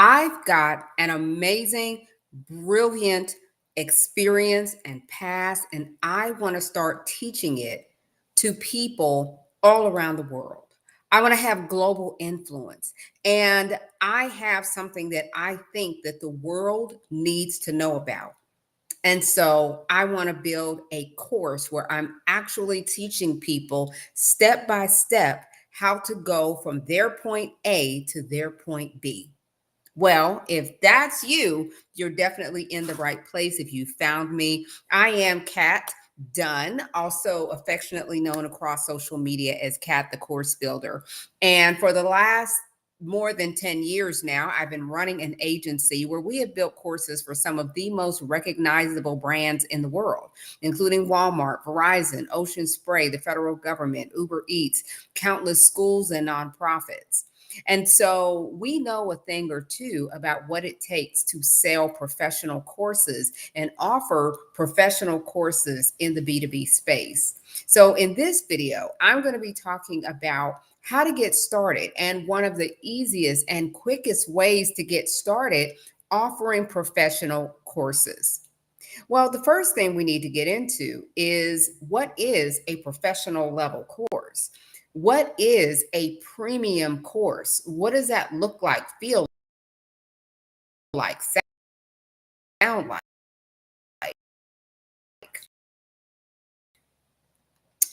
I've got an amazing, brilliant experience and past, and I want to start teaching it to people all around the world. I want to have global influence. And I have something that I think that the world needs to know about. And so I want to build a course where I'm actually teaching people step by step how to go from their point A to their point B. Well, if that's you, you're definitely in the right place if you found me. I am Kat Dunn, also affectionately known across social media as Kat the Course Builder. And for the last more than 10 years now, I've been running an agency where we have built courses for some of the most recognizable brands in the world, including Walmart, Verizon, Ocean Spray, the federal government, Uber Eats, countless schools and nonprofits. And so we know a thing or two about what it takes to sell professional courses and offer professional courses in the B2B space. So in this video, I'm going to be talking about how to get started and one of the easiest and quickest ways to get started offering professional courses. Well, the first thing we need to get into is what is a professional level course? What is a premium course? What does that look like, feel like, sound like?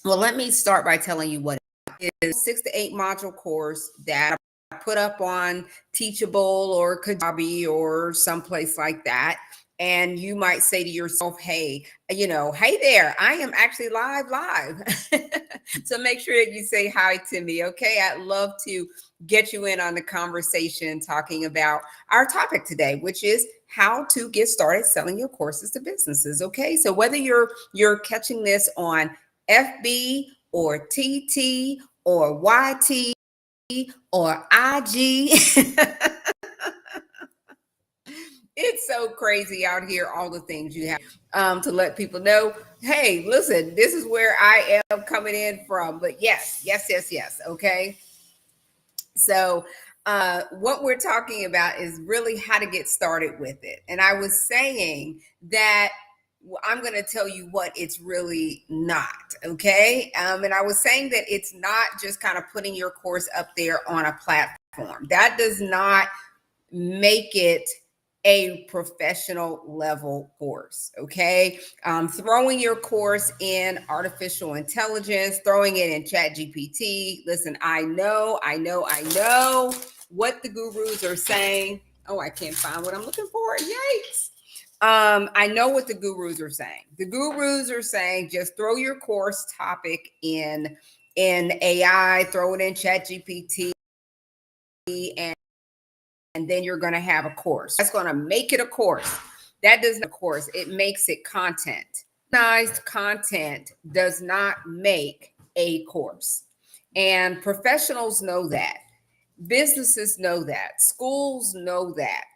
Well, let me start by telling you what it is. 6 to 8 module course that I put up on Teachable or Kajabi or someplace like that. And you might say to yourself, hey, hey there, I am actually live. So make sure that you say hi to me. Okay. I'd love to get you in on the conversation talking about our topic today, which is how to get started selling your courses to businesses. Okay. So whether you're catching this on FB or TT or YT or IG. It's so crazy out here, all the things you have to let people know. Hey, listen, this is where I am coming in from. But yes. Okay. So what we're talking about is really how to get started with it. And I was saying that I'm going to tell you what it's really not. Okay. And I was saying that it's not just kind of putting your course up there on a platform. That does not make it a professional level course. Okay. Throwing your course in artificial intelligence, throwing it in Chat GPT. Listen, I know what the gurus are saying. Oh, I can't find what I'm looking for. Yikes. I know what the gurus are saying. The gurus are saying just throw your course topic in AI, throw it in Chat GPT, and then you're going to have a course. That's going to make it a course. That doesn't a course. It makes it content. Organized content does not make a course. And professionals know that. Businesses know that. Schools know that.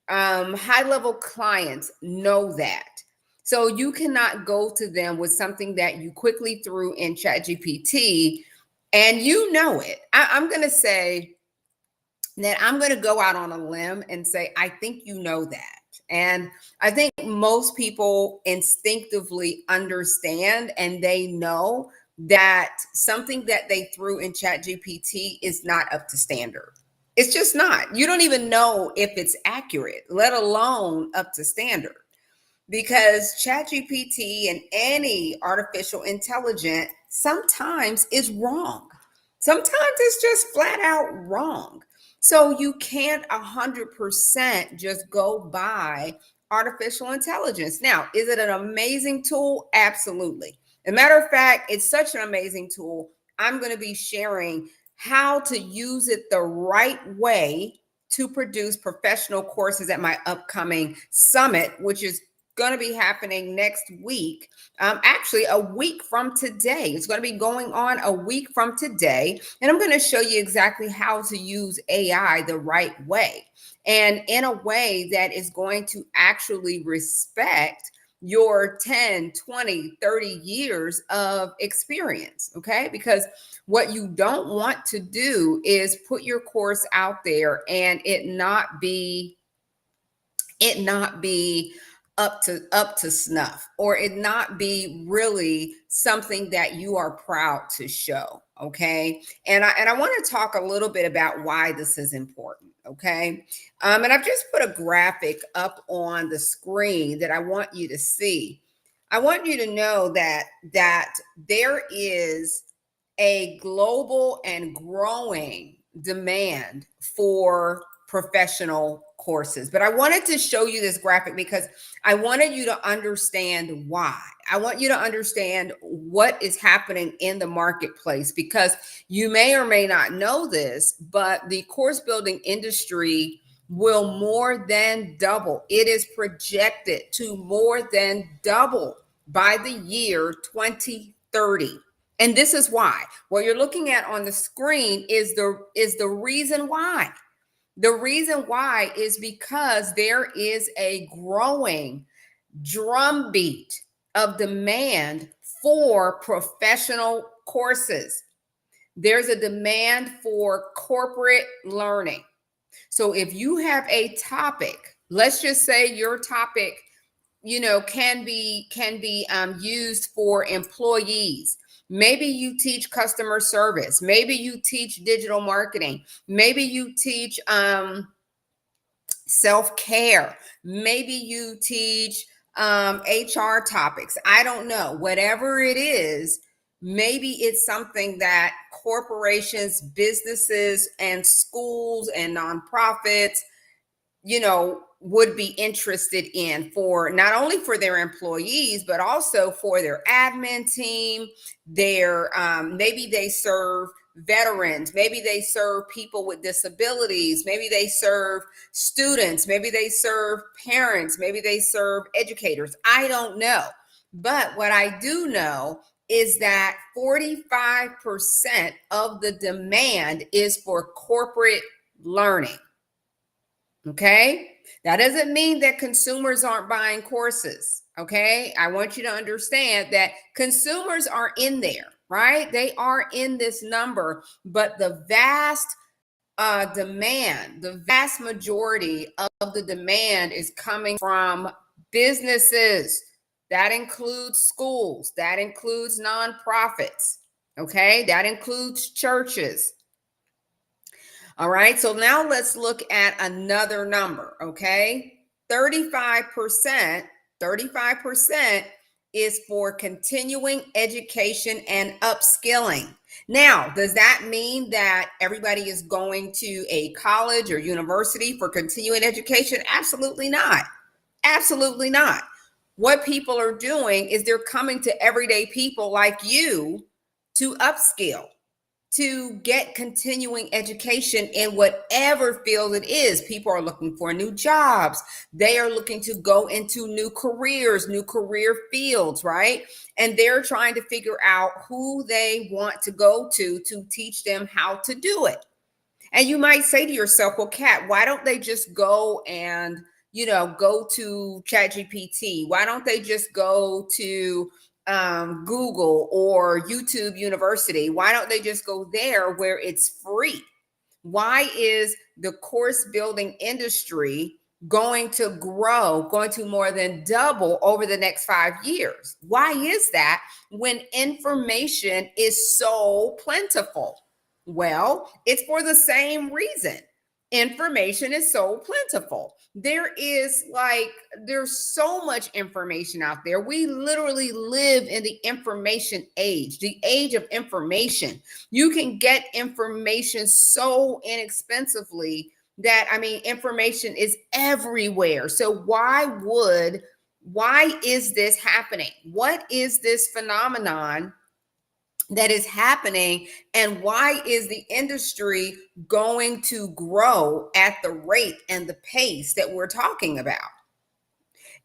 High-level clients know that. So you cannot go to them with something that you quickly threw in ChatGPT and you know it. I'm going to say that I'm going to go out on a limb and say, I think you know that. And I think most people instinctively understand and they know that something that they threw in ChatGPT is not up to standard. It's just not. You don't even know if it's accurate, let alone up to standard. Because ChatGPT and any artificial intelligence sometimes is wrong. Sometimes it's just flat out wrong. So you can't 100% just go by artificial intelligence. Now, is it an amazing tool? Absolutely. As a matter of fact, it's such an amazing tool. I'm going to be sharing how to use it the right way to produce professional courses at my upcoming summit, which is going to be happening next week. Actually, a week from today. It's going to be going on a week from today. And I'm going to show you exactly how to use AI the right way and in a way that is going to actually respect your 10, 20, 30 years of experience. Okay. Because what you don't want to do is put your course out there and it not be up to snuff, or it not be really something that you are proud to show. Okay. And I want to talk a little bit about why this is important. Okay. And I've just put a graphic up on the screen that I want you to see. I want you to know that there is a global and growing demand for professional courses. But I wanted to show you this graphic because I wanted you to understand why. I want you to understand what is happening in the marketplace, because you may or may not know this, but the course building industry will more than double. It is projected to more than double by the year 2030. And this is why. What you're looking at on the screen is the reason why. The reason why is because there is a growing drumbeat of demand for professional courses. There's a demand for corporate learning. So if you have a topic, let's just say your topic, can be used for employees. Maybe you teach customer service. Maybe you teach digital marketing. Maybe you teach self-care. Maybe you teach HR topics. I don't know. Whatever it is, maybe it's something that corporations, businesses, and schools and nonprofits, would be interested in, for not only for their employees, but also for their admin team. Their maybe they serve veterans, maybe they serve people with disabilities, maybe they serve students, maybe they serve parents, maybe they serve educators. I don't know. But what I do know is that 45% of the demand is for corporate learning. Okay. That doesn't mean that consumers aren't buying courses. Okay. I want you to understand that consumers are in there, right? They are in this number, but the vast demand, the vast majority of the demand is coming from businesses. That includes schools, that includes nonprofits. Okay. That includes churches. All right, so now let's look at another number, okay? 35% is for continuing education and upskilling. Now, does that mean that everybody is going to a college or university for continuing education? Absolutely not. Absolutely not. What people are doing is they're coming to everyday people like you to upskill, to get continuing education in whatever field it is. People are looking for new jobs. They are looking to go into new careers, new career fields, right? And they're trying to figure out who they want to go to teach them how to do it. And you might say to yourself, well, Kat, why don't they just go and go to ChatGPT? Why don't they just go to Google or YouTube University? Why don't they just go there where it's free? Why is the course building industry going to grow, going to more than double over the next 5 years? Why is that when information is so plentiful? Well, it's for the same reason. Information is so plentiful. There's so much information out there. We literally live in the information age, the age of information. You can get information so inexpensively that, information is everywhere. So why is this happening? What is this phenomenon that is happening, and why is the industry going to grow at the rate and the pace that we're talking about?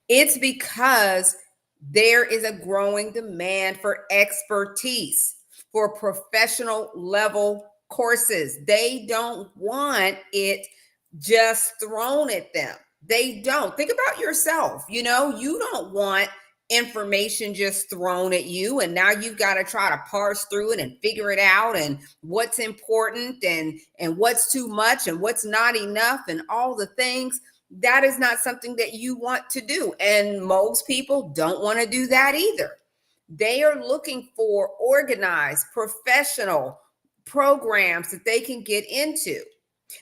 It's because there is a growing demand for expertise, for professional level courses. They don't want it just thrown at them. They don't. Think about yourself. You don't want information just thrown at you, and now you've got to try to parse through it and figure it out, and what's important and what's too much and what's not enough and all the things. That is not something that you want to do, and most people don't want to do that either. They are looking for organized professional programs that they can get into.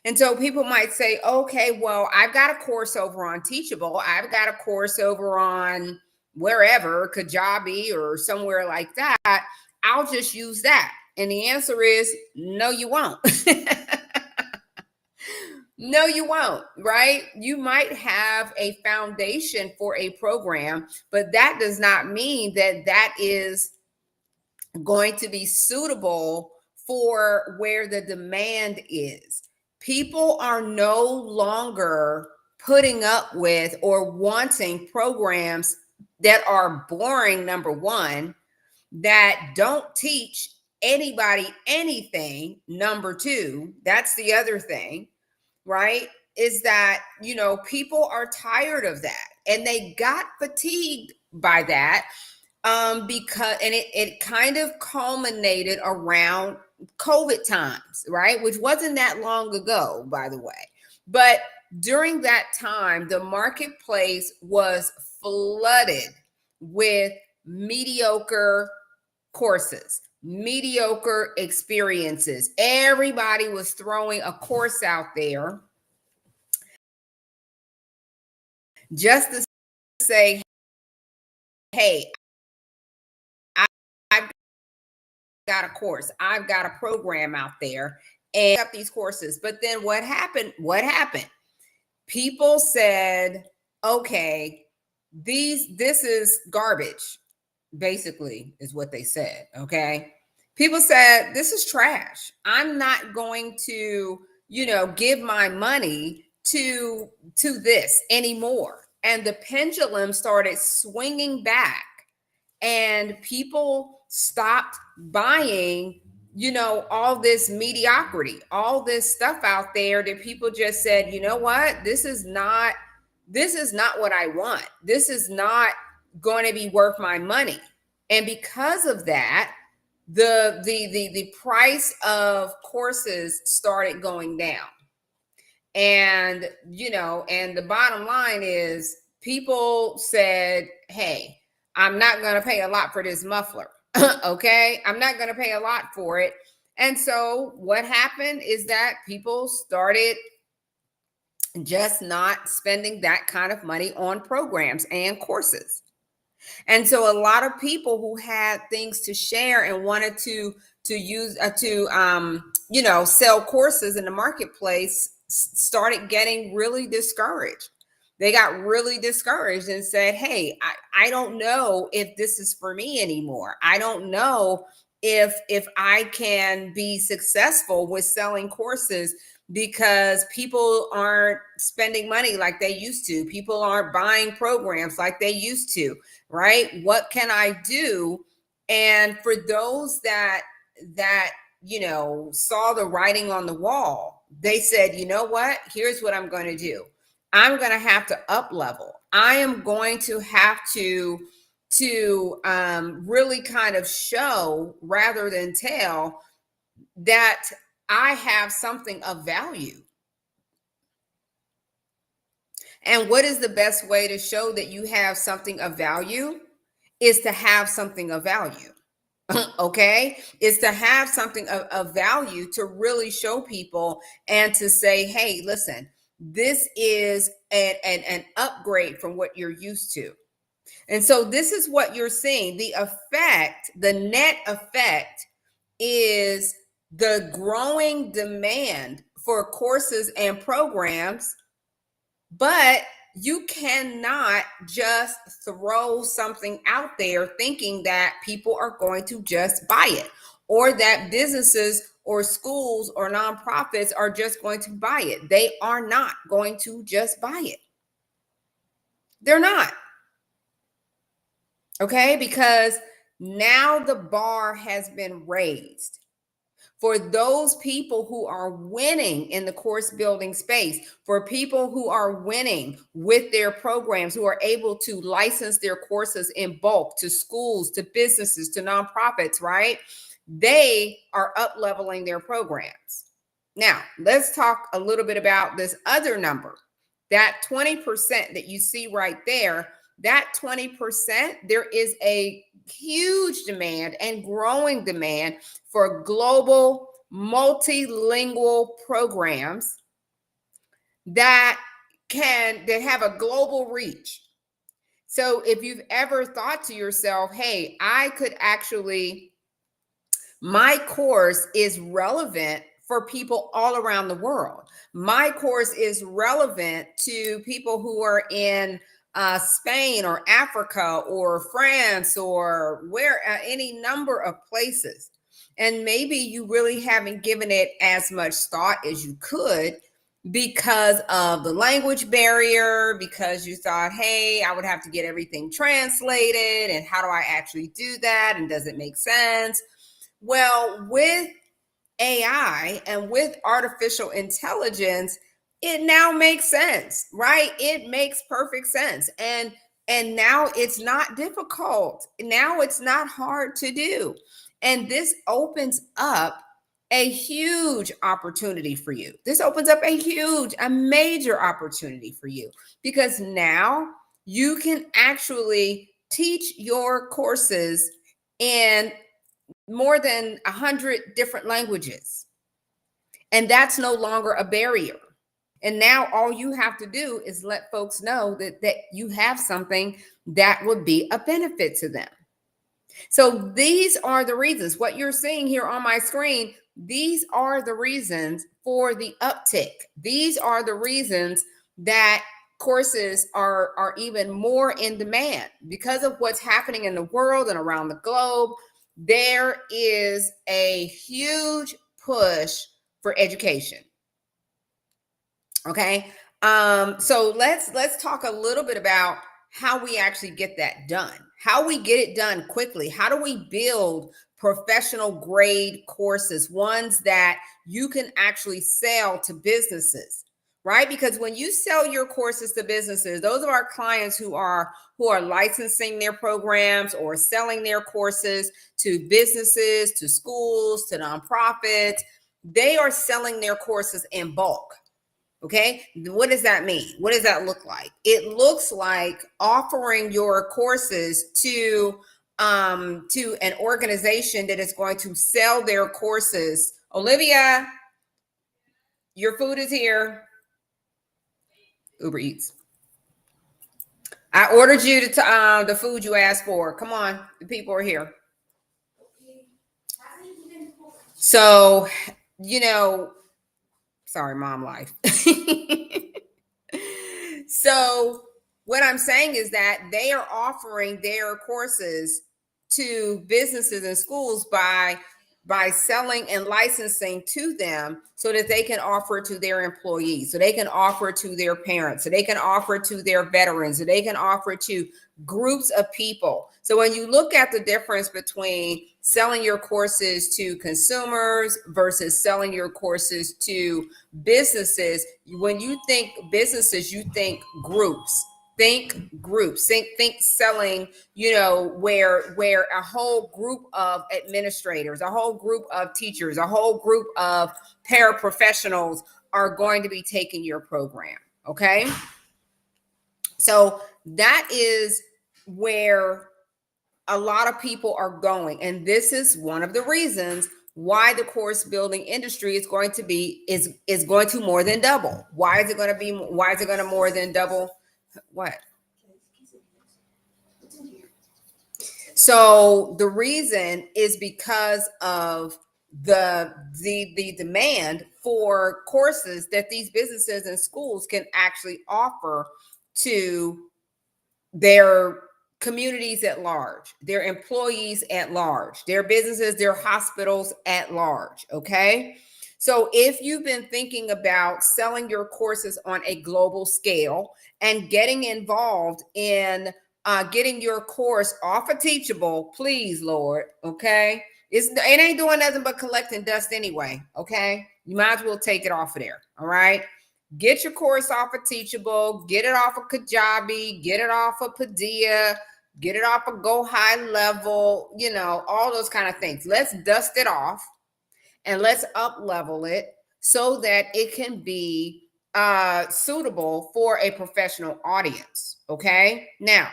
And so people might say, okay, well, I've got a course over on Teachable. I've got a course over on wherever, Kajabi or somewhere like that. I'll just use that. And the answer is no, you won't. No, you won't, right? You might have a foundation for a program, but that does not mean that that is going to be suitable for where the demand is. People are no longer putting up with or wanting programs that are boring, number one, that don't teach anybody anything, number two. That's the other thing, right? Is that, people are tired of that and they got fatigued by that, because and it kind of culminated around COVID times, right? Which wasn't that long ago, by the way. But during that time, the marketplace was flooded with mediocre courses, mediocre experiences. Everybody was throwing a course out there just to say, hey, I've got a course, I've got a program out there, and up these courses. But then what happened? What happened? People said, okay, this is garbage, basically, is what they said. Okay. People said, this is trash. I'm not going to, give my money to this anymore. And the pendulum started swinging back, and people stopped buying, all this mediocrity, all this stuff out there that people just said, you know what, this is not what I want. This is not going to be worth my money. And because of that, the price of courses started going down. And and the bottom line is, people said, hey, I'm not going to pay a lot for this muffler. Okay, I'm not going to pay a lot for it. And so what happened is that people started just not spending that kind of money on programs and courses. And so a lot of people who had things to share and wanted to use sell courses in the marketplace started getting really discouraged. They got really discouraged and said, hey, I don't know if this is for me anymore. I don't know if I can be successful with selling courses, because people aren't spending money like they used to. People aren't buying programs like they used to, right? What can I do? And for those that saw the writing on the wall, they said, you know what, here's what I'm going to do. I'm going to have to up level. I am going to have to really kind of show rather than tell that I have something of value. And what is the best way to show that you have something of value? Is to have something of value. Okay, is to have something of value to really show people and to say, hey, listen, this is an upgrade from what you're used to. And so this is what you're seeing. The effect, the net effect, is the growing demand for courses and programs. But you cannot just throw something out there thinking that people are going to just buy it, or that businesses or schools or nonprofits are just going to buy it. They are not going to just buy it. They're not. Okay, because now the bar has been raised for those people who are winning in the course building space, for people who are winning with their programs, who are able to license their courses in bulk to schools, to businesses, to nonprofits, right? They are up leveling their programs. Now, let's talk a little bit about this other number. That 20% that you see right there, that 20%, there is a huge demand and growing demand for global multilingual programs that have a global reach. So if you've ever thought to yourself, hey, my course is relevant for people all around the world. My course is relevant to people who are in Spain or Africa or France or any number of places. And maybe you really haven't given it as much thought as you could because of the language barrier, because you thought, hey, I would have to get everything translated. And how do I actually do that? And does it make sense? Well, with AI and with artificial intelligence, it now makes sense, right? It makes perfect sense. And now it's not difficult. Now it's not hard to do. And this opens up a huge opportunity for you. This opens up a major opportunity for you, because now you can actually teach your courses in more than 100 different languages. And that's no longer a barrier. And now all you have to do is let folks know that you have something that would be a benefit to them. So these are the reasons. What you're seeing here on my screen, these are the reasons for the uptick. These are the reasons that courses are even more in demand because of what's happening in the world and around the globe. There is a huge push for education. Okay. So let's talk a little bit about how we actually get that done, how we get it done quickly. How do we build professional grade courses, ones that you can actually sell to businesses, right? Because when you sell your courses to businesses, those are our clients who are licensing their programs or selling their courses to businesses, to schools, to nonprofits. They are selling their courses in bulk. Okay, what does that mean? What does that look like? It looks like offering your courses to an organization that is going to sell their courses. Olivia, your food is here. Uber Eats. I ordered you the food you asked for. Come on, the people are here. So, sorry, mom life. So what I'm saying is that they are offering their courses to businesses and schools by selling and licensing to them so that they can offer to their employees, so they can offer to their parents, so they can offer to their veterans, so they can offer to groups of people. So when you look at the difference between selling your courses to consumers versus selling your courses to businesses, when you think businesses, you think groups. Think groups. Think selling, where a whole group of administrators, a whole group of teachers, a whole group of paraprofessionals are going to be taking your program. Okay. So that is where a lot of people are going. And this is one of the reasons why the course building industry is going to more than double. Why is it going to more than double? What? So the reason is because of the demand for courses that these businesses and schools can actually offer to their communities at large, their employees at large, their businesses, their hospitals at large. Okay. So if you've been thinking about selling your courses on a global scale and getting involved in getting your course off of Teachable, please, Lord, okay, It ain't doing nothing but collecting dust anyway. Okay, you might as well take it off of there. All right. Get your course off of Teachable, get it off of Kajabi, get it off of Padilla, get it off of Go High Level, all those kind of things. Let's dust it off and let's up level it so that it can be suitable for a professional audience. Okay. Now,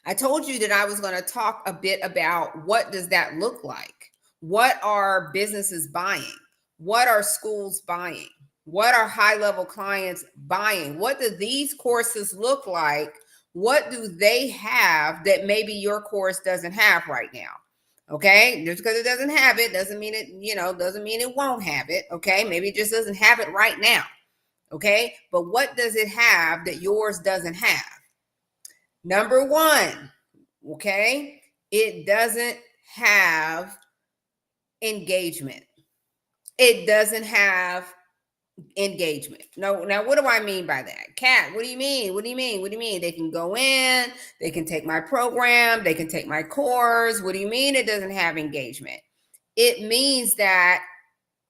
I told you that I was going to talk a bit about what does that look like? What are businesses buying? What are schools buying? What are high-level clients buying? What do these courses look like? What do they have that maybe your course doesn't have right now? Okay, just because it doesn't have it doesn't mean it won't have it. Okay, maybe it just doesn't have it right now. Okay, but what does it have that yours doesn't have? Number one, okay, it doesn't have engagement. It doesn't have engagement. No, now what do I mean by that? Kat, what do you mean? What do you mean? What do you mean? They can go in, they can take my program, they can take my course. What do you mean it doesn't have engagement? It means that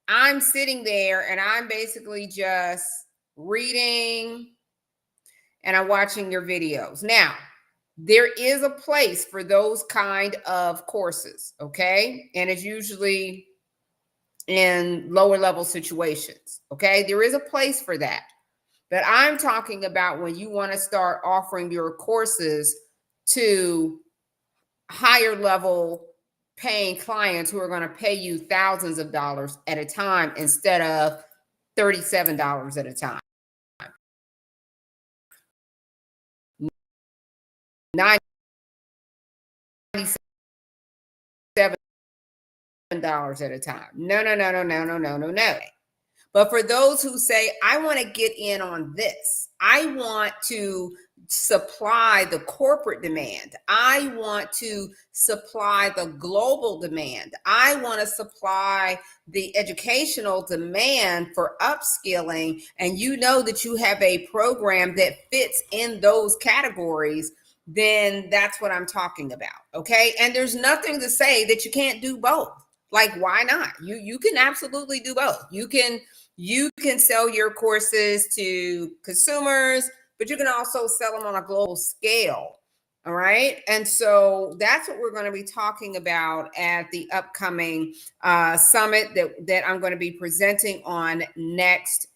I'm sitting there and I'm basically just reading and I'm watching your videos. Now, there is a place for those kind of courses, okay? And it's usually in lower level situations, okay? There is a place for that. But I'm talking about when you want to start offering your courses to higher level paying clients who are going to pay you thousands of dollars at a time instead of $37 at a time. $97 at a time. No. But for those who say, I want to get in on this, I want to supply the corporate demand, I want to supply the global demand, I want to supply the educational demand for upskilling, and you know that you have a program that fits in those categories, then that's what I'm talking about. Okay. And there's nothing to say that you can't do both. Like, why not? You can absolutely do both. You can sell your courses to consumers, but you can also sell them on a global scale. All right. And so that's what we're going to be talking about at the upcoming summit that I'm going to be presenting on next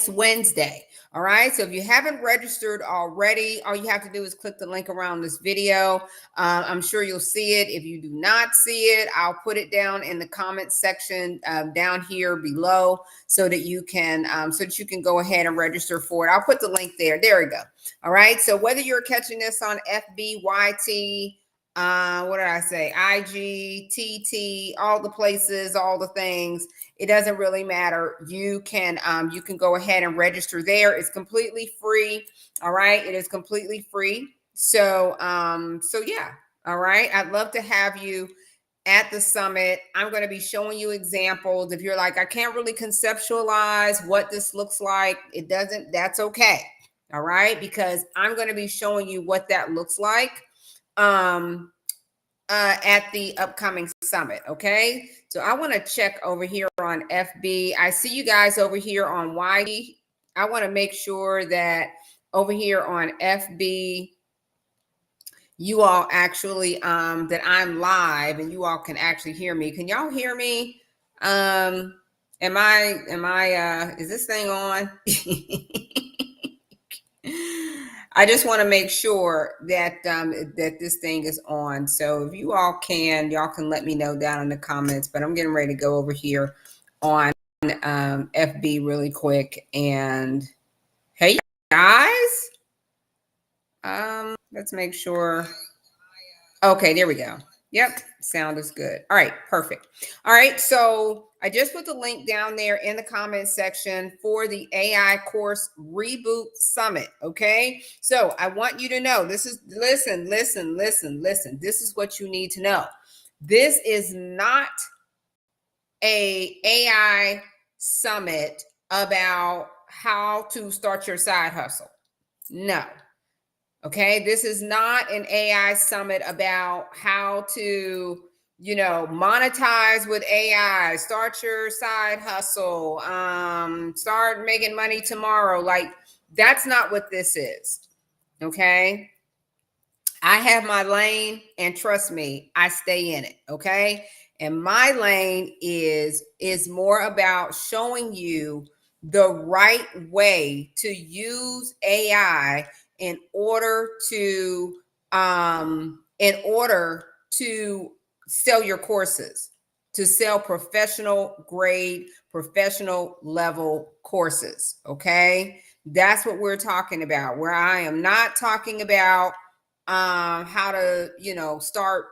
Wednesday. All right. So if you haven't registered already, all you have to do is click the link around this video. I'm sure you'll see it. If you do not see it, I'll put it down in the comment section down here below so that you can go ahead and register for it. I'll put the link there. There we go. All right. So whether you're catching this on FBYT, what did I say? IG, TT, all the places, all the things. It doesn't really matter. You can go ahead and register there. It's completely free. All right. It is completely free. So yeah. All right. I'd love to have you at the summit. I'm going to be showing you examples. If you're like, I can't really conceptualize what this looks like, that's okay. All right. Because I'm going to be showing you what that looks like at the upcoming summit. Okay. So I want to check over here on FB. I see you guys over here on YT. I want to make sure that over here on FB, you all actually, that I'm live and you all can actually hear me. Can y'all hear me? Is this thing on? I just want to make sure that that this thing is on. So if you all can, y'all can let me know down in the comments. But I'm getting ready to go over here on FB really quick. And hey guys, let's make sure. Okay, there we go. Yep, sound is good. All right, perfect. All right, so I just put the link down there in the comment section for the AI Course Reboot Summit, okay? So I want you to know, listen. This is what you need to know. This is not a AI summit about how to start your side hustle. No. Okay. This is not an AI summit about how to, monetize with AI, start your side hustle, start making money tomorrow. Like, that's not what this is. Okay. I have my lane, and trust me, I stay in it. Okay. And my lane is more about showing you the right way to use AI in order to sell your courses, to sell professional grade, professional level courses. Okay. That's what we're talking about. Where I am not talking about how to start,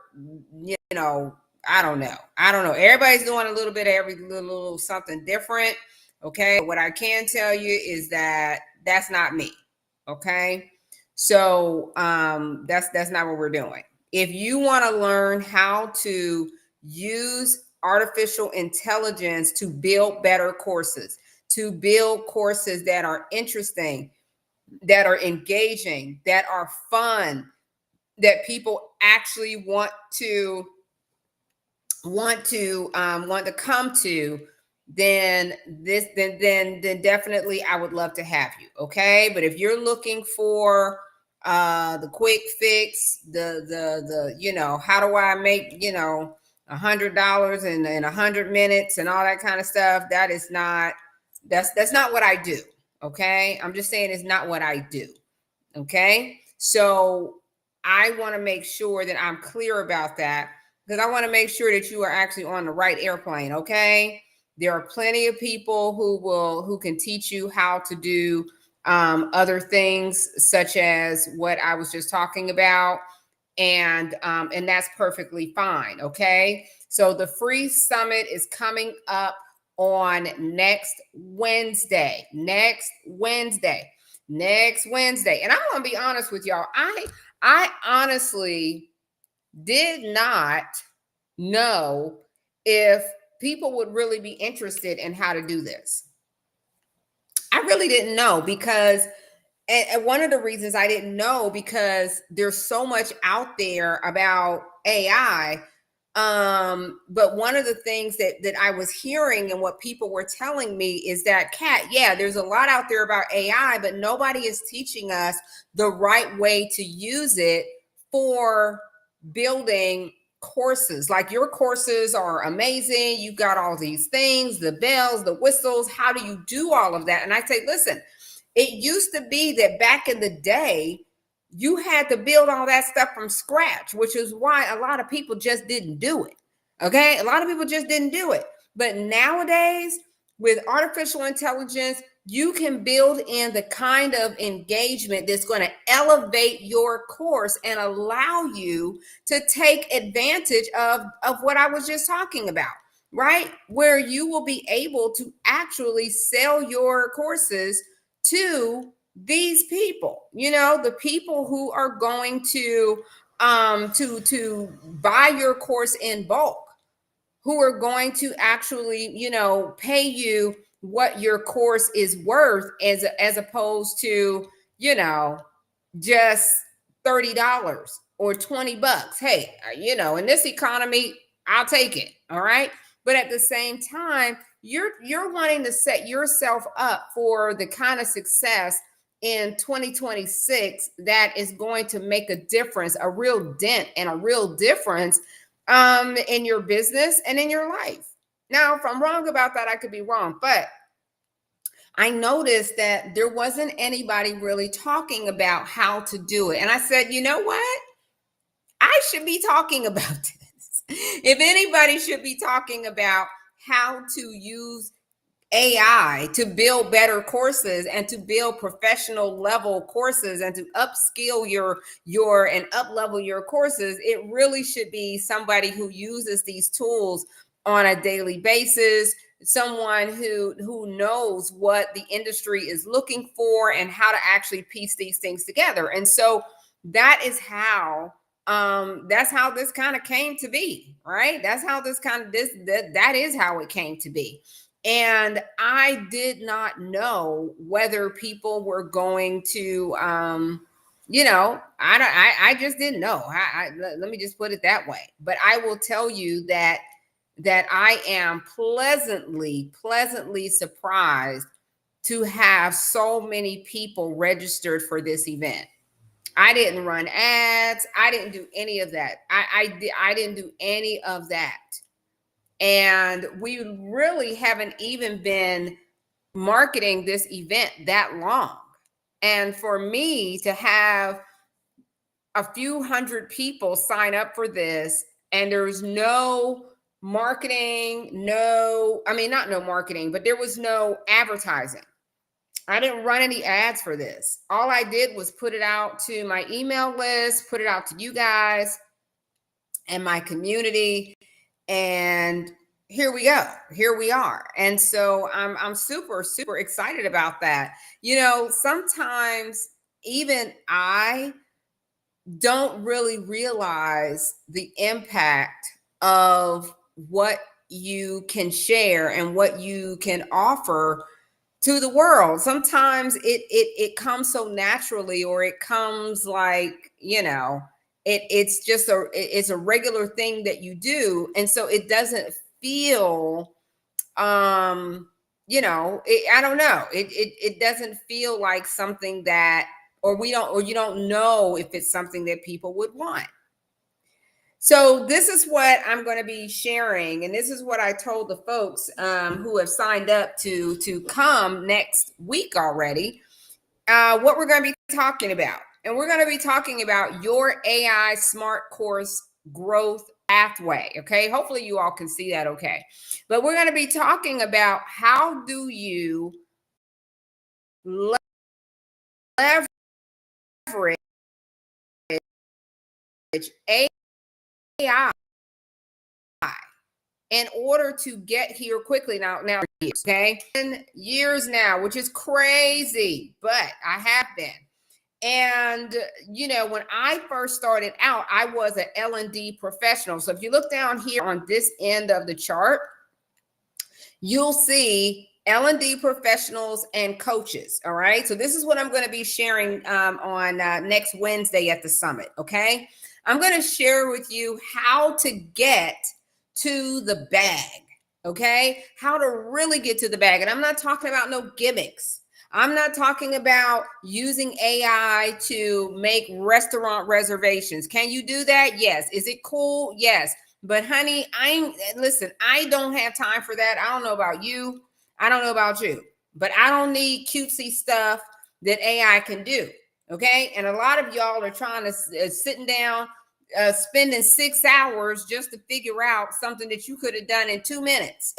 I don't know, everybody's doing a little bit of every little something different. Okay, what I can tell you is that that's not me. Okay, so that's not what we're doing. If you want to learn how to use artificial intelligence to build better courses, to build courses that are interesting, that are engaging, that are fun, that people actually want to come to, then definitely I would love to have you. Okay, but if you're looking for the quick fix, the how do I make $100 in 100 minutes and all that kind of stuff, that's not what I do. Okay, I'm just saying it's not what I do. Okay. So I want to make sure that I'm clear about that, because I want to make sure that you are actually on the right airplane. Okay. There are plenty of people who can teach you how to do other things, such as what I was just talking about. And that's perfectly fine. Okay. So the free summit is coming up on next Wednesday. And I'm gonna be honest with y'all. I honestly did not know if people would really be interested in how to do this. I really didn't know, because and one of the reasons I didn't know, because there's so much out there about AI. But one of the things that I was hearing and what people were telling me is that, Kat, yeah, there's a lot out there about AI, but nobody is teaching us the right way to use it for building courses. Like, your courses are amazing. You've got all these things, the bells, the whistles. How do you do all of that? And I say, listen, it used to be that back in the day, you had to build all that stuff from scratch, which is why a lot of people just didn't do it. Okay. A lot of people just didn't do it. But nowadays, with artificial intelligence, you can build in the kind of engagement that's going to elevate your course and allow you to take advantage of what I was just talking about, right? Where you will be able to actually sell your courses to these people, the people who are going to buy your course in bulk, who are going to actually pay you what your course is worth, as opposed to just $30 or $20. Hey, in this economy, I'll take it. All right. But at the same time, you're wanting to set yourself up for the kind of success in 2026 that is going to make a difference, a real dent and a real difference in your business and in your life. Now, if I'm wrong about that, I could be wrong, but I noticed that there wasn't anybody really talking about how to do it. And I said, you know what? I should be talking about this. If anybody should be talking about how to use AI to build better courses and to build professional level courses and to upskill your and up level your courses, it really should be somebody who uses these tools on a daily basis, someone who knows what the industry is looking for and how to actually piece these things together. And so that is how that's how this kind of came to be, right? That's how that is how it came to be. And I did not know whether people were going to I just didn't know. Let me just put it that way. But I will tell you that I am pleasantly surprised to have so many people registered for this event. I didn't run ads. I didn't do any of that. I didn't do any of that. And we really haven't even been marketing this event that long. And for me to have a few hundred people sign up for this, and there's no marketing, not no marketing, but there was no advertising. I didn't run any ads for this. All I did was put it out to my email list, put it out to you guys and my community, and here we go. Here we are. And so I'm super excited about that. Sometimes even I don't really realize the impact of what you can share and what you can offer to the world. Sometimes it comes so naturally, or it comes like, it's a regular thing that you do, and so it doesn't feel I don't know, it doesn't feel like something that, or you don't know if it's something that people would want. So this is what I'm going to be sharing, and this is what I told the folks who have signed up to come next week already. What we're going to be talking about, and we're going to be talking about your AI Smart Course growth pathway. Okay, hopefully you all can see that. Okay, but we're going to be talking about how do you leverage AI in order to get here quickly. Now, okay, 10 years now, which is crazy, but I have been. And when I first started out, I was an L&D professional. So if you look down here on this end of the chart, you'll see L&D professionals and coaches. All right. So this is what I'm going to be sharing on next Wednesday at the summit. Okay. I'm going to share with you how to get to the bag. Okay. How to really get to the bag. And I'm not talking about no gimmicks. I'm not talking about using AI to make restaurant reservations. Can you do that? Yes. Is it cool? Yes. But honey, listen, I don't have time for that. I don't know about you. I don't know about you, but I don't need cutesy stuff that AI can do. Okay. And a lot of y'all are trying to sitting down, spending 6 hours just to figure out something that you could have done in 2 minutes.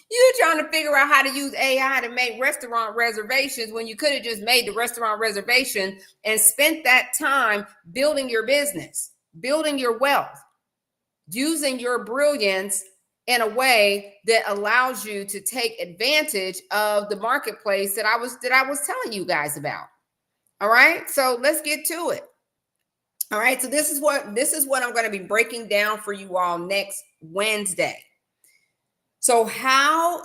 You're trying to figure out how to use AI to make restaurant reservations when you could have just made the restaurant reservation and spent that time building your business, building your wealth, using your brilliance in a way that allows you to take advantage of the marketplace that I was telling you guys about. All right, so let's get to it. All right, so this is what I'm going to be breaking down for you all next Wednesday. So how,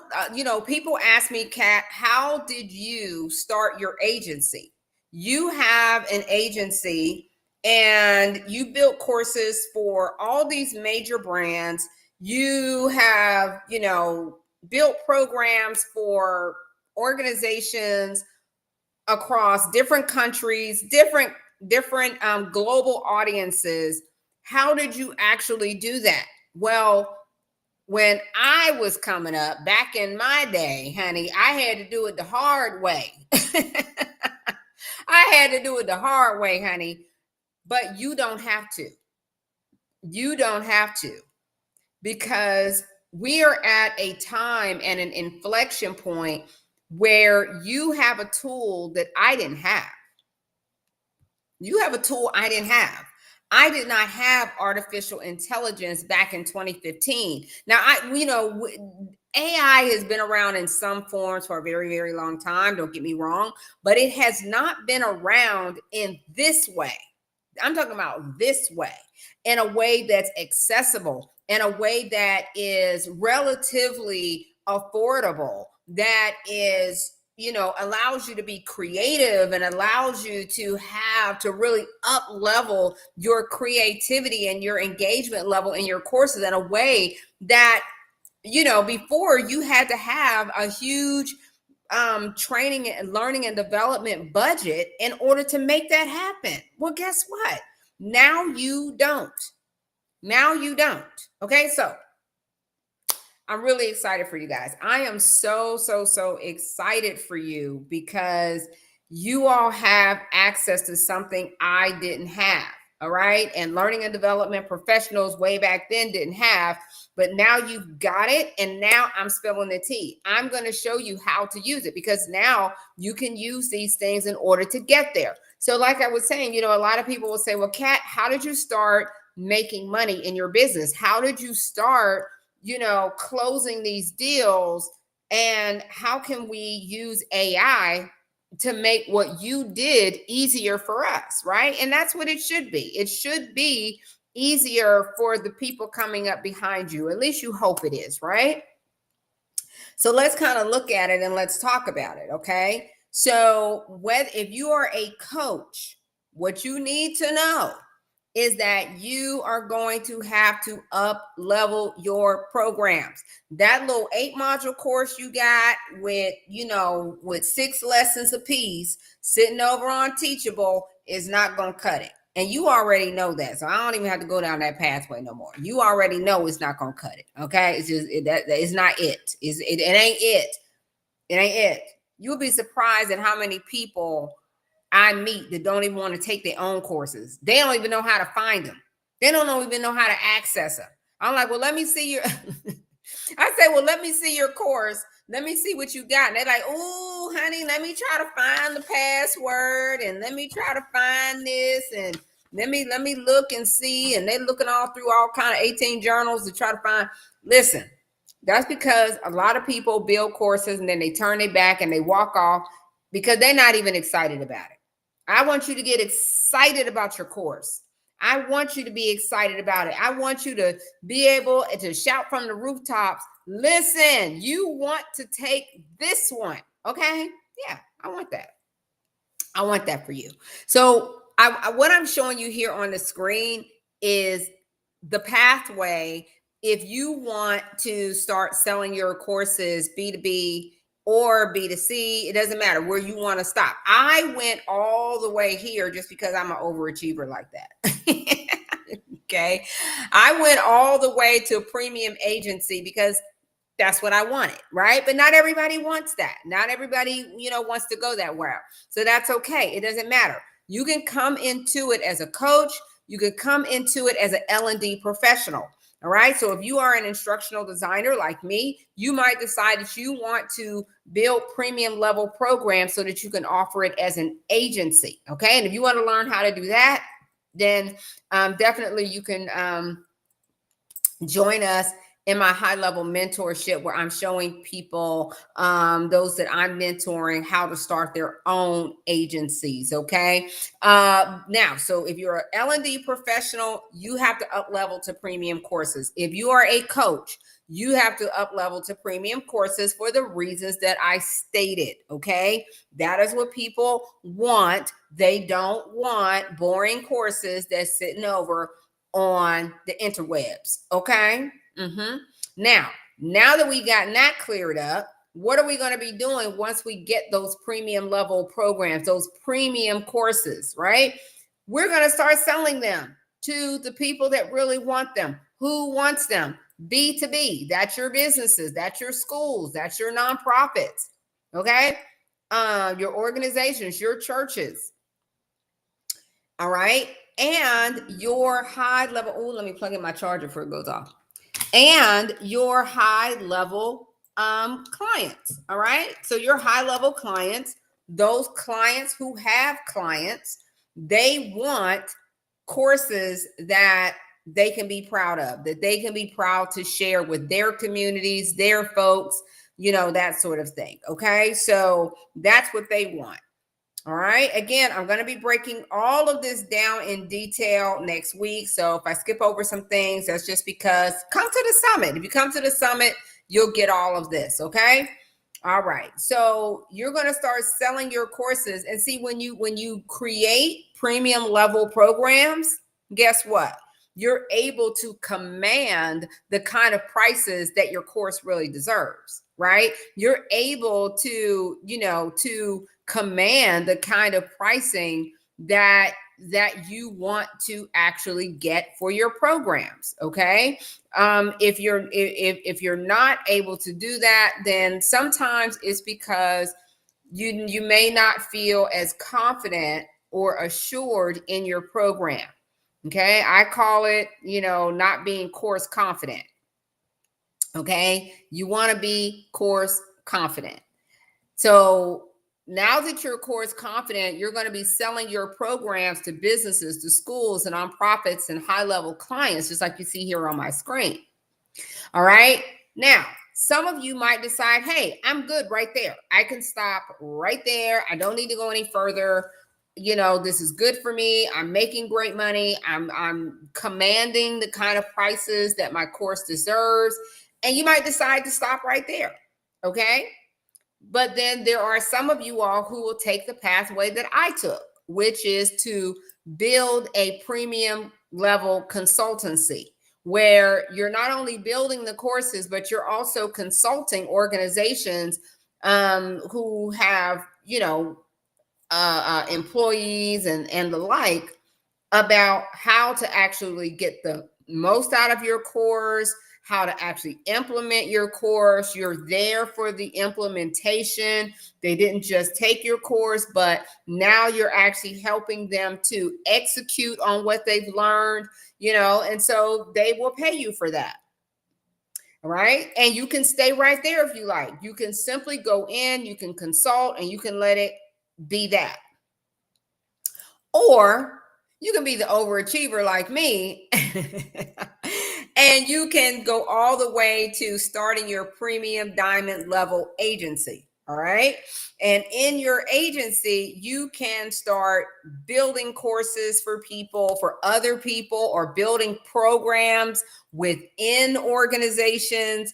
people ask me, Kat, how did you start your agency? You have an agency and you built courses for all these major brands. You have, built programs for organizations across different countries, different global audiences. How did you actually do that? Well, when I was coming up back in my day, honey, I had to do it the hard way. I had to do it the hard way, honey. But you don't have to. You don't have to, because we are at a time and an inflection point where you have a tool that I didn't have. You have a tool I didn't have. I did not have artificial intelligence back in 2015. Now, AI has been around in some forms for a very, very long time. Don't get me wrong, but it has not been around in this way. I'm talking about this way, in a way that's accessible, in a way that is relatively affordable, that is, allows you to be creative and allows you to really up level your creativity and your engagement level in your courses in a way that, before you had to have a huge training and learning and development budget in order to make that happen. Well, guess what? Now you don't. Okay, so I'm really excited for you guys. I am so excited for you because you all have access to something I didn't have. All right. And learning and development professionals way back then didn't have, but now you've got it. And now I'm spilling the tea. I'm going to show you how to use it because now you can use these things in order to get there. So like I was saying, a lot of people will say, well, Kat, how did you start making money in your business? How did you start, closing these deals? And how can we use AI to make what you did easier for us, right? And that's what it should be. It should be easier for the people coming up behind you. At least you hope it is, right? So let's kind of look at it and let's talk about it, okay? So if you are a coach, what you need to know is that you are going to have to up level your programs. That little 8-module course you got with 6 lessons apiece sitting over on Teachable is not going to cut it. And you already know that. So I don't even have to go down that pathway no more. You already know it's not going to cut it. Okay. It's just, it's not it. It ain't it. It ain't it. You'll be surprised at how many people I meet that don't even want to take their own courses. They don't even know how to find them. They don't even know how to access them. I'm like, well, let me see your, I say, well, let me see your course. Let me see what you got. And they're like, oh, honey, let me try to find the password and let me try to find this and let me look and see. And they're looking all through all kind of 18 journals to try to find. Listen, that's because a lot of people build courses and then they turn their back and they walk off because they're not even excited about it. I want you to get excited about your course. I want you to be excited about it. I want you to be able to shout from the rooftops, listen, you want to take this one, okay? Yeah, I want that. I want that for you. So what I'm showing you here on the screen is the pathway if you want to start selling your courses B2B or B2C, it doesn't matter where you want to stop. I went all the way here just because I'm an overachiever like that. Okay. I went all the way to a premium agency because that's what I wanted, right? But not everybody wants that. Not everybody, wants to go that route. So that's okay. It doesn't matter. You can come into it as a coach. You can come into it as an L&D professional. All right. So if you are an instructional designer like me, you might decide that you want to build premium level programs so that you can offer it as an agency. Okay. And if you want to learn how to do that, then definitely you can join us in my high level mentorship where I'm showing people, those that I'm mentoring, how to start their own agencies. Okay. Now, so if you're an L&D professional, you have to up level to premium courses. If you are a coach, you have to up level to premium courses for the reasons that I stated. Okay. That is what people want. They don't want boring courses that's sitting over on the interwebs. Okay. Now that we got that cleared up, what are we going to be doing once we get those premium level programs, those premium courses, right? We're going to start selling them to the people that really want them. Who wants them? B2B. That's your businesses. That's your schools. That's your nonprofits. Okay. Your organizations, your churches. All right. And your high level. Oh, let me plug in my charger before it goes off. And your high level clients. All right. So your high level clients, those clients who have clients, they want courses that they can be proud of, that they can be proud to share with their communities, their folks, that sort of thing. Okay. So that's what they want. All right. Again, I'm going to be breaking all of this down in detail next week. So if I skip over some things, that's just because come to the summit. If you come to the summit, you'll get all of this. Okay. All right. So you're going to start selling your courses, and see, when you create premium level programs, guess what? You're able to command the kind of prices that your course really deserves, right? You're able to, to command the kind of pricing that you want to actually get for your programs, okay? If you're not able to do that, then sometimes it's because you may not feel as confident or assured in your program. Okay, I call it, not being course confident. Okay, you want to be course confident. So now that you're course confident, you're going to be selling your programs to businesses, to schools, and nonprofits, and high level clients, just like you see here on my screen. All right. Now, some of you might decide, hey, I'm good right there. I can stop right there. I don't need to go any further. This is good for me. I'm making great money. I'm commanding the kind of prices that my course deserves. And you might decide to stop right there. Okay. But then there are some of you all who will take the pathway that I took, which is to build a premium level consultancy where you're not only building the courses, but you're also consulting organizations who have, employees and the like, about how to actually get the most out of your course, how to actually implement your course. You're there for the implementation. They didn't just take your course, but now you're actually helping them to execute on what they've learned, and so they will pay you for that. All right. And you can stay right there if you like. You can simply go in, you can consult, and you can let it be that. Or you can be the overachiever like me and you can go all the way to starting your premium diamond level agency. All right. And in your agency, you can start building courses for people, for other people, or building programs within organizations.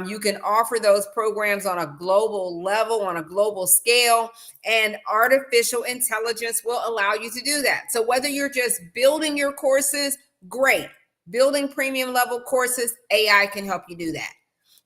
You can offer those programs on a global level, on a global scale, and artificial intelligence will allow you to do that. So whether you're just building your courses, great. Building premium level courses, AI can help you do that.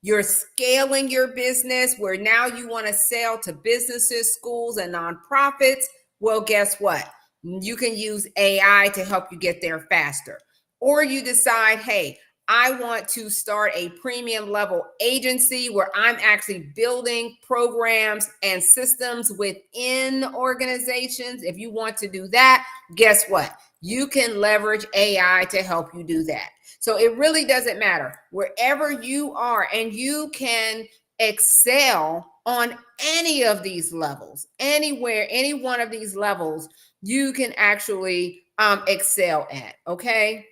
You're scaling your business where now you want to sell to businesses, schools, and nonprofits. Well, guess what? You can use AI to help you get there faster. Or you decide, hey, I want to start a premium level agency where I'm actually building programs and systems within organizations. If you want to do that, guess what? You can leverage AI to help you do that. So it really doesn't matter wherever you are, and you can excel on any of these levels, anywhere, any one of these levels, you can actually excel at. Okay.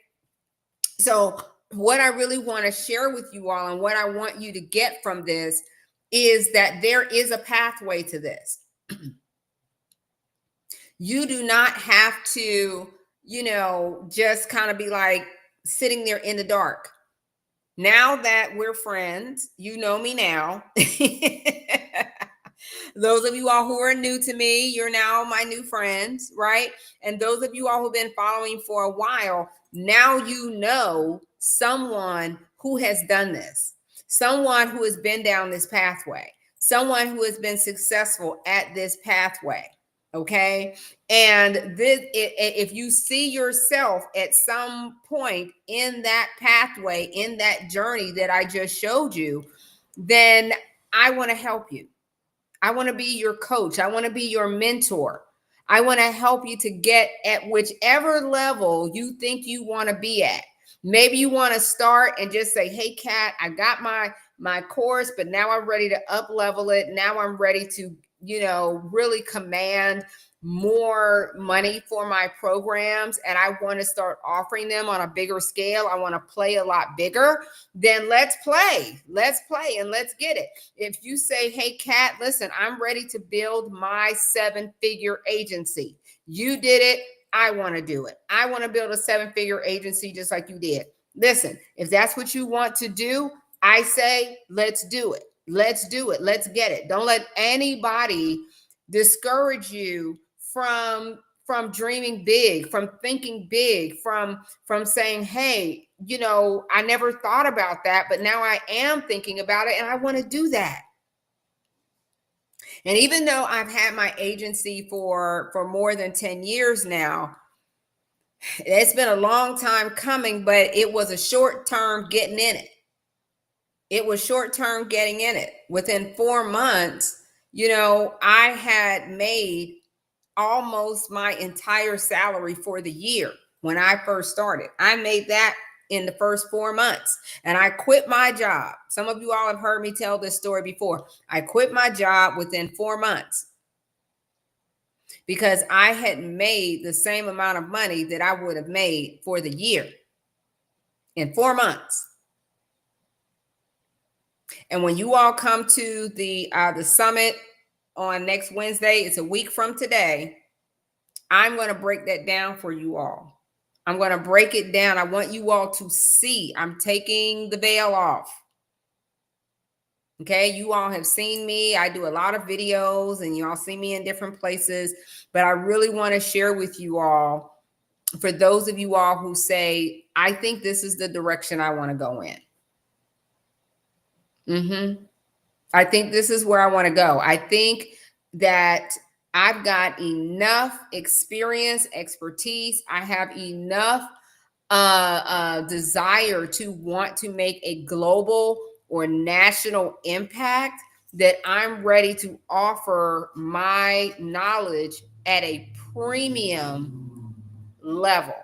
So what I really want to share with you all, and what I want you to get from this, is that there is a pathway to this. You do not have to, just kind of be like sitting there in the dark. Now that we're friends, you know me now. Those of you all who are new to me, you're now my new friends, right? And those of you all who've been following for a while, now you know someone who has done this, someone who has been down this pathway, someone who has been successful at this pathway. Okay. And if you see yourself at some point in that pathway, in that journey that I just showed you, then I want to help you. I want to be your coach. I want to be your mentor. I want to help you to get at whichever level you think you want to be at. Maybe you want to start and just say, hey, Kat, I got my course, but now I'm ready to up level it. Now I'm ready to, really command more money for my programs, and I want to start offering them on a bigger scale. I want to play a lot bigger. Then let's play and let's get it. If you say, hey, Kat, listen, I'm ready to build my 7-figure agency. You did it. I want to do it. I want to build a 7-figure agency just like you did. Listen, if that's what you want to do, I say, let's do it. Let's do it. Let's get it. Don't let anybody discourage you from dreaming big, from thinking big, from saying, hey, you know, I never thought about that, but now I am thinking about it and I want to do that. And even though I've had my agency for more than 10 years now, it's been a long time coming, but it was a short term getting in it. It was short term getting in it. Within 4 months, you know, I had made almost my entire salary for the year when I first started. I made that in the first 4 months, and I quit my job. Some of you all have heard me tell this story before. I quit my job within 4 months because I had made the same amount of money that I would have made for the year in 4 months. And when you all come to the summit on next Wednesday, it's a week from today, I'm going to break that down for you all. I'm going to break it down. I want you all to see. I'm taking the veil off. Okay, you all have seen me. I do a lot of videos and you all see me in different places, but I really want to share with you all, for those of you all who say, I think this is the direction I want to go in. I think this is where I want to go. I think that I've got enough experience, expertise. I have enough desire to want to make a global or national impact that I'm ready to offer my knowledge at a premium level,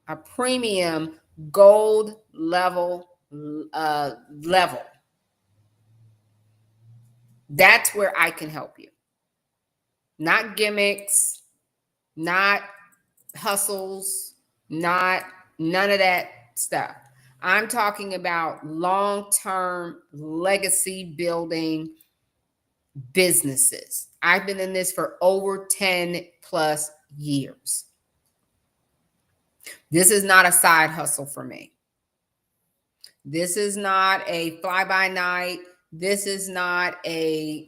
a premium gold level level. That's where I can help you. Not gimmicks, not hustles, not none of that stuff. I'm talking about long-term legacy building businesses. I've been in this for over 10 plus years. This is not a side hustle for me. This is not a fly by night. This is not a,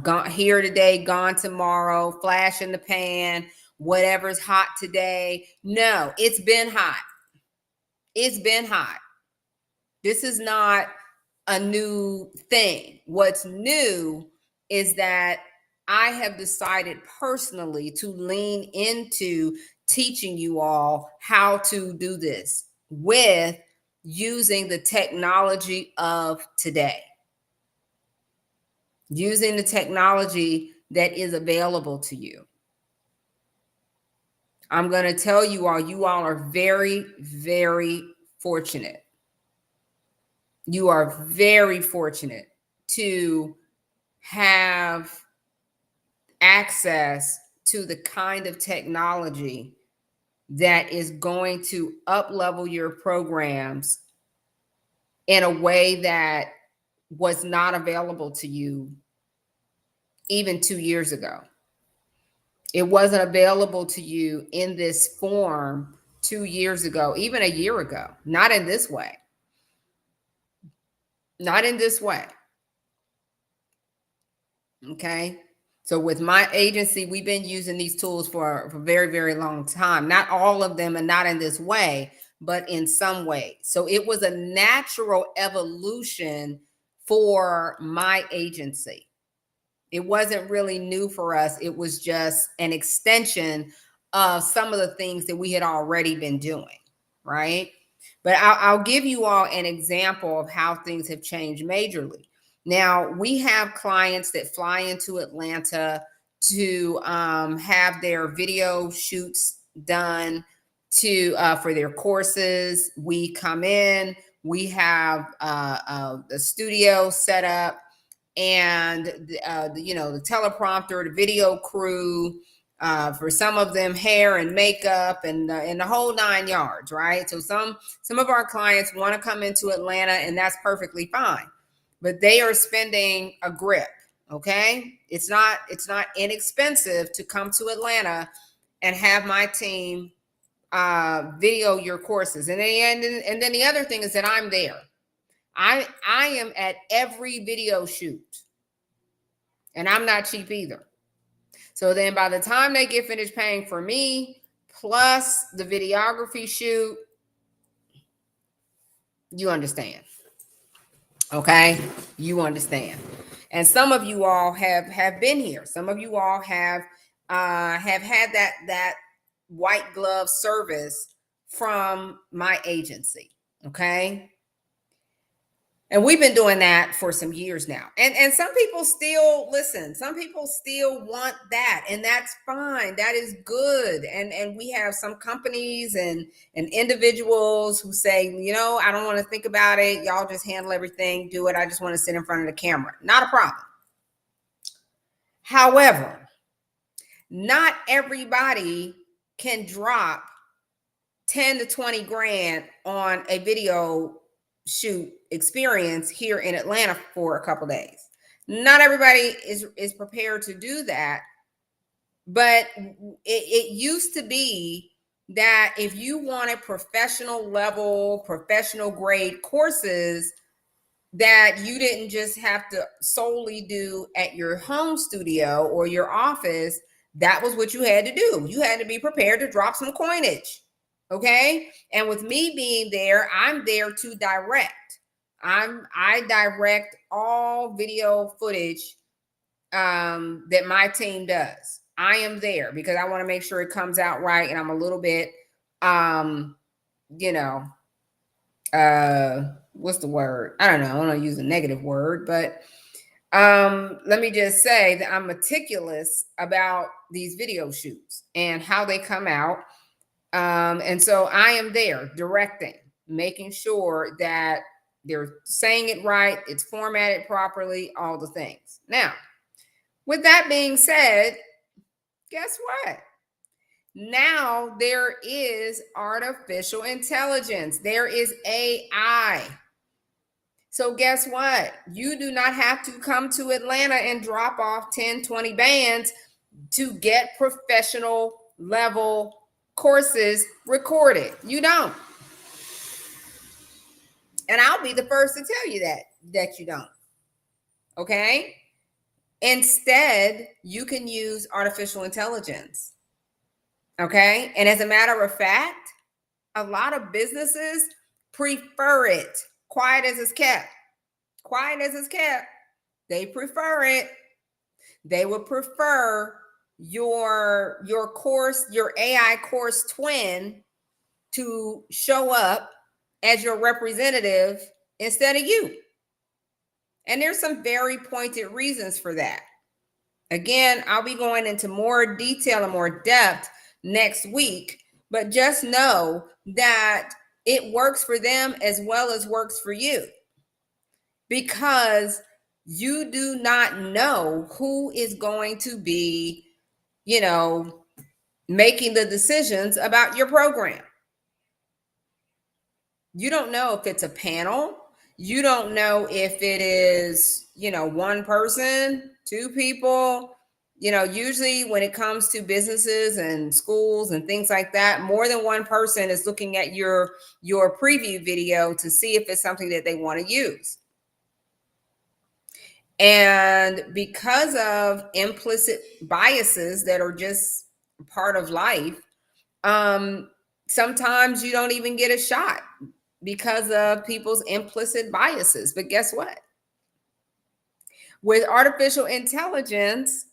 gone here today, gone tomorrow, flash in the pan, whatever's hot today. No, it's been hot. It's been hot. This is not a new thing. What's new is that I have decided personally to lean into teaching you all how to do this with using the technology of today, using the technology that is available to you. I'm going to tell you all are very, very fortunate. You are very fortunate to have access to the kind of technology that is going to up-level your programs in a way that was not available to you even 2 years ago. It wasn't available to you in this form 2 years ago, even a year ago. Not in this way. Not in this way. Okay. So with my agency, we've been using these tools for a very, very long time. Not all of them and not in this way, but in some way. So it was a natural evolution for my agency. It wasn't really new for us. It was just an extension of some of the things that we had already been doing, right? But I'll give you all an example of how things have changed majorly. Now, we have clients that fly into Atlanta to have their video shoots done for their courses. We come in, we have the studio set up, and the teleprompter, the video crew, for some of them hair and makeup and the whole 9 yards, right? So some of our clients want to come into Atlanta, and that's perfectly fine, but they are spending a grip. Okay, it's not inexpensive to come to Atlanta and have my team video your courses. And then the other thing is that I'm there. I am at every video shoot, and I'm not cheap either. So then by the time they get finished paying for me, plus the videography shoot, you understand. Okay? You understand. And some of you all have been here. Some of you all have had that white glove service from my agency. Okay? And we've been doing that for some years now. And some people still listen. Some people still want that, and that's fine. That is good. And we have some companies and individuals who say, I don't want to think about it. Y'all just handle everything, do it. I just want to sit in front of the camera. Not a problem. However, not everybody can drop 10 to 20 grand on a video shoot experience here in Atlanta for a couple days. Not everybody is prepared to do that, but it used to be that if you wanted professional level, professional grade courses that you didn't just have to solely do at your home studio or your office, that was what you had to do. You had to be prepared to drop some coinage. Okay. And with me being there, I'm there to direct. I direct all video footage that my team does. I am there because I want to make sure it comes out right. And I'm a little bit, what's the word? I don't know. I don't want to use a negative word, but let me just say that I'm meticulous about these video shoots and how they come out. And so I am there directing, making sure that they're saying it right, it's formatted properly, all the things. Now, with that being said, guess what? Now there is artificial intelligence. There is AI. So guess what? You do not have to come to Atlanta and drop off 10, 20 bands to get professional level courses recorded. You don't. And I'll be the first to tell you that you don't. Okay? Instead, you can use artificial intelligence. Okay? And as a matter of fact, a lot of businesses prefer it. Quiet as it's kept. Quiet as it's kept. They prefer it. They would prefer your course, your AI course twin to show up as your representative instead of you. And there's some very pointed reasons for that. Again, I'll be going into more detail and more depth next week, but just know that it works for them as well as works for you, because you do not know who is going to be, making the decisions about your program. You don't know if it's a panel. You don't know if it is, one person, two people. Usually when it comes to businesses and schools and things like that, more than one person is looking at your preview video to see if it's something that they want to use. And because of implicit biases that are just part of life, sometimes you don't even get a shot because of people's implicit biases. But guess what? With artificial intelligence,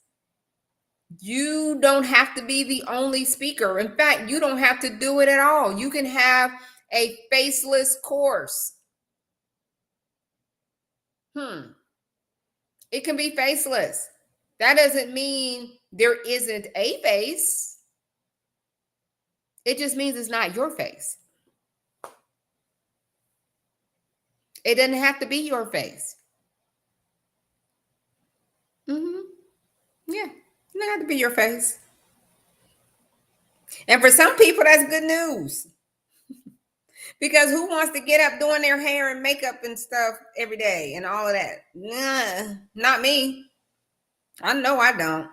you don't have to be the only speaker. In fact, you don't have to do it at all. You can have a faceless course. It can be faceless. That doesn't mean there isn't a face. It just means it's not your face. It doesn't have to be your face. Yeah, it doesn't have to be your face. And for some people, that's good news. Because who wants to get up doing their hair and makeup and stuff every day and all of that? Nah, not me. I know I don't.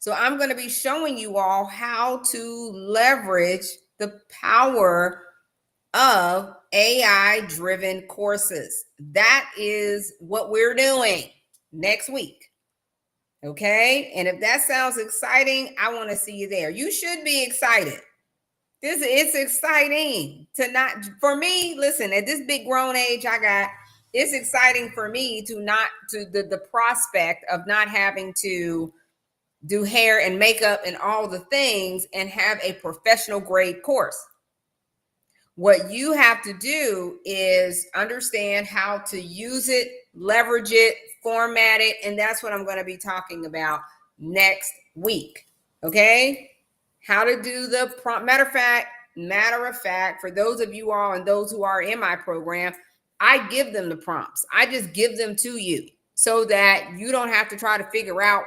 So I'm going to be showing you all how to leverage the power of AI driven courses. That is what we're doing next week. Okay. And if that sounds exciting, I want to see you there. You should be excited. It's exciting to not, for me, listen, at this big grown age I got, it's exciting for me to not, to the prospect of not having to do hair and makeup and all the things and have a professional grade course. What you have to do is understand how to use it, leverage it, format it, and that's what I'm going to be talking about next week. Okay? How to do the prompt. Matter of fact, for those of you all and those who are in my program, I give them the prompts. I just give them to you so that you don't have to try to figure out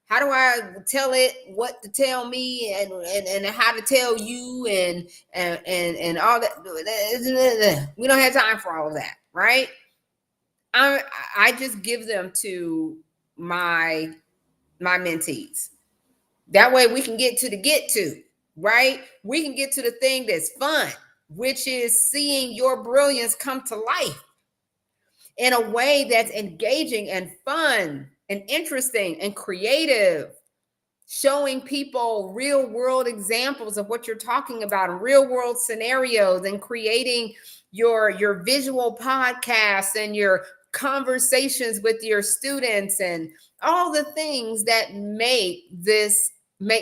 how do I tell it what to tell me and how to tell you and all that. We don't have time for all of that, right? I just give them to my mentees. That way we can get to, right? We can get to the thing that's fun, which is seeing your brilliance come to life in a way that's engaging and fun and interesting and creative, showing people real world examples of what you're talking about and real world scenarios, and creating your visual podcasts and your conversations with your students and all the things that make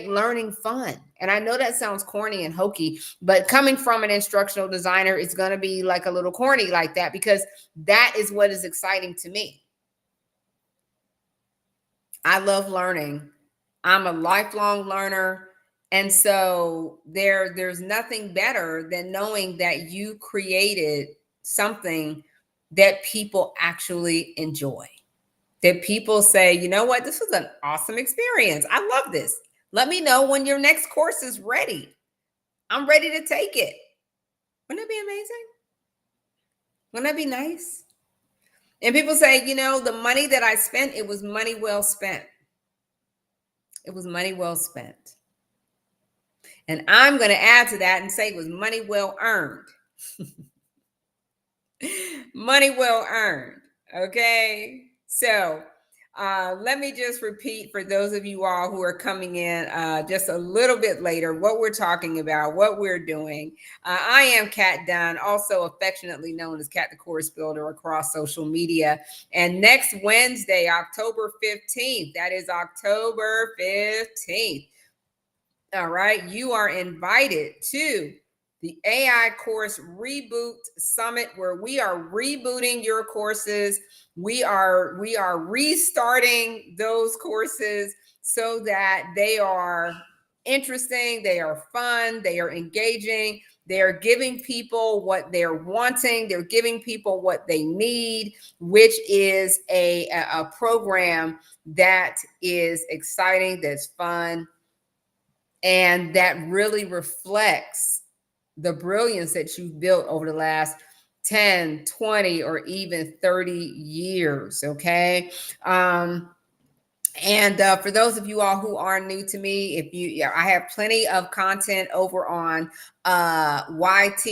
learning fun. And I know that sounds corny and hokey, but coming from an instructional designer, it's going to be like a little corny like that, because that is what is exciting to me. I love learning. I'm a lifelong learner. And so there's nothing better than knowing that you created something that people actually enjoy. That people say, you know what, this was an awesome experience. I love this. Let me know when your next course is ready. I'm ready to take it. Wouldn't that be amazing? Wouldn't that be nice? And people say, you know, the money that I spent, it was money well spent. It was money well spent. And I'm going to add to that and say it was money well earned. Money well earned. Okay. So let me just repeat for those of you all who are coming in just a little bit later what we're talking about, what we're doing. I am Kat Dunn, also affectionately known as Kat the Course Builder across social media. And next Wednesday, October 15th, that is October 15th. All right, you are invited to the AI Course Reboot Summit, where we are rebooting your courses. We are restarting those courses so that they are interesting, they are fun, they are engaging, they are giving people what they're wanting, they're giving people what they need, which is a program that is exciting, that's fun, and that really reflects the brilliance that you've built over the last 10, 20, or even 30 years. Okay. And for those of you all who are new to me, I have plenty of content over on YT.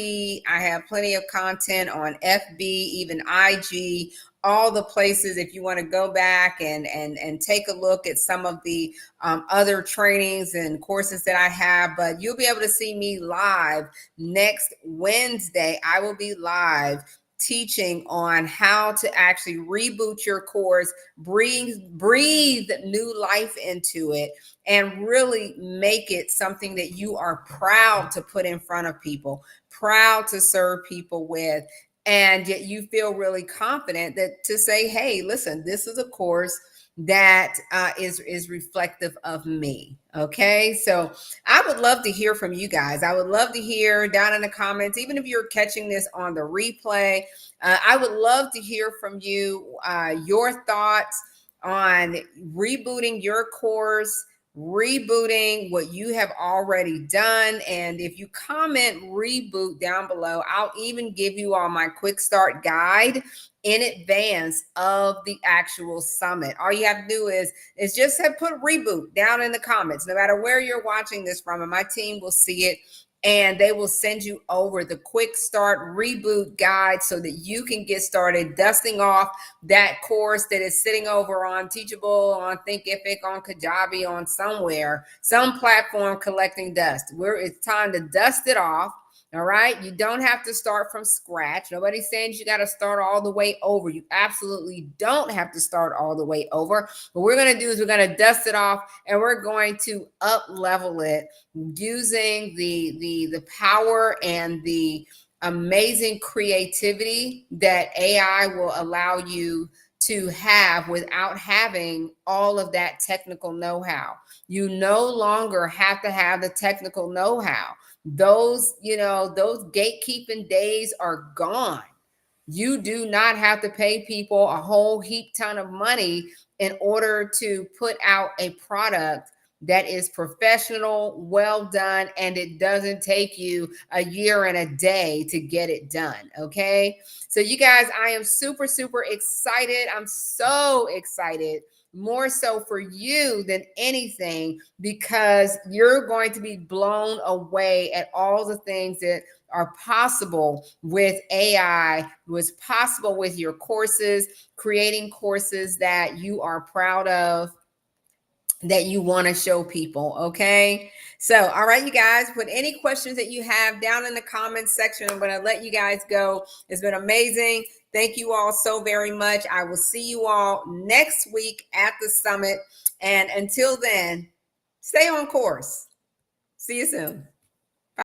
I have plenty of content on FB, even IG, all the places. If you want to go back and take a look at some of the other trainings and courses that I have, but you'll be able to see me live next Wednesday. I will be live teaching on how to actually reboot your course, breathe new life into it, and really make it something that you are proud to put in front of people, proud to serve people with, and yet you feel really confident that to say, hey, listen, this is a course that is reflective of me. Okay, so I would love to hear from you guys. I would love to hear down in the comments, even if you're catching this on the replay. I would love to hear from you, your thoughts on rebooting your course, rebooting what you have already done. And if you comment reboot down below, I'll even give you all my quick start guide in advance of the actual summit. All you have to do is just have put reboot down in the comments, no matter where you're watching this from, and my team will see it and they will send you over the quick start reboot guide so that you can get started dusting off that course that is sitting over on Teachable, on Thinkific, on Kajabi, on somewhere, some platform collecting dust. It's time to dust it off. All right. You don't have to start from scratch. Nobody's saying you got to start all the way over. You absolutely don't have to start all the way over. What we're going to do is we're going to dust it off and we're going to up level it using the power and the amazing creativity that AI will allow you to have without having all of that technical know-how. You no longer have to have the technical know-how. Those gatekeeping days are gone. You do not have to pay people a whole heap ton of money in order to put out a product that is professional, well done, and it doesn't take you a year and a day to get it done. Okay. So, you guys, I am super, super excited. I'm so excited, more so for you than anything, because you're going to be blown away at all the things that are possible with AI, what's possible with your courses, creating courses that you are proud of, that you want to show people. Okay. So, all right, you guys, put any questions that you have down in the comments section. I'm going to let you guys go. It's been amazing. Thank you all so very much. I will see you all next week at the summit. And until then, stay on course. See you soon.